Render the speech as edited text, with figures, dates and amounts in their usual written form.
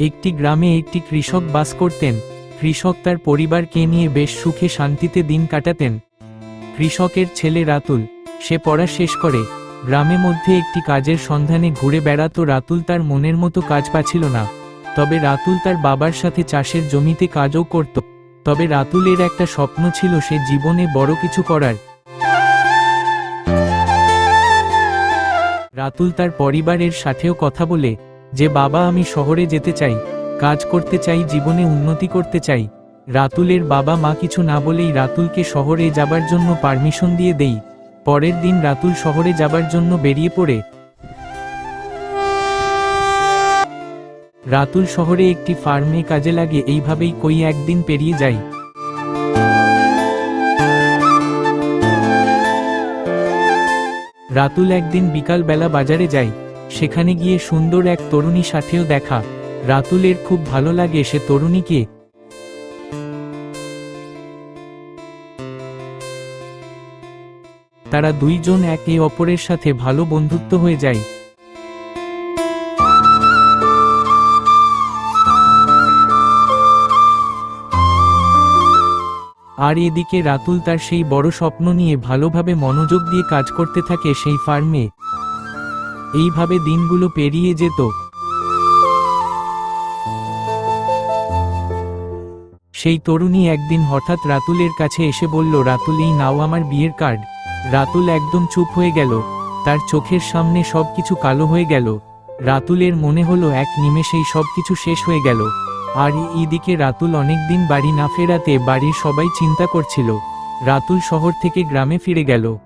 একটি গ্রামে একটি কৃষক বাস করতেন। কৃষক তার পরিবারকে নিয়ে বেশ সুখে শান্তিতে দিন কাটাতেন। কৃষকের ছেলে রাতুল, সে পড়া শেষ করে গ্রামে মধ্যে একটি কাজের সন্ধানে ঘুরে বেড়াতো। রাতুল তার মনের মতো কাজ পাচ্ছিল না, তবে রাতুল তার বাবার সাথে চাষের জমিতে কাজও করত। তবে রাতুলের একটা স্বপ্ন ছিল, সে জীবনে বড় কিছু করার। রাতুল তার পরিবারের সাথেও কথা বলে যে, বাবা, আমি শহরে যেতে চাই, কাজ করতে চাই, জীবনে উন্নতি করতে চাই। রাতুলের বাবা মা কিছু না বলেই রাতুলকে শহরে যাবার জন্য পারমিশন দিয়ে দেই। পরের দিন রাতুল শহরে যাবার জন্য বেরিয়ে পড়ে। রাতুল শহরে একটি ফার্মে কাজে লাগে। এইভাবেই একদিন পেরিয়ে যায়। রাতুল একদিন বিকাল বেলা বাজারে যায়। সেখানে গিয়ে সুন্দর এক তরুণী সাথেও দেখা। রাতুলের খুব ভালো লাগে সে তরুণীকে। তারা দুইজন একে অপরের সাথে ভালো বন্ধুত্ব হয়ে যায়। আর এদিকে রাতুল তার সেই বড় স্বপ্ন নিয়ে ভালোভাবে মনোযোগ দিয়ে কাজ করতে থাকে সেই ফার্মে। এইভাবে দিনগুলো পেরিয়ে যেত। সেই তরুণী একদিন হঠাৎ রাতুলের কাছে এসে বলল, রাতুল, এই নাও আমার বিয়ের কার্ড। রাতুল একদম চুপ হয়ে গেল। তার চোখের সামনে সবকিছু কালো হয়ে গেল। রাতুলের মনে হলো এক নিমেষেই সবকিছু শেষ হয়ে গেল। আর এইদিকে রাতুল অনেকদিন বাড়ি না ফেরাতে বাড়ির সবাই চিন্তা করছিল। রাতুল শহর থেকে গ্রামে ফিরে গেল।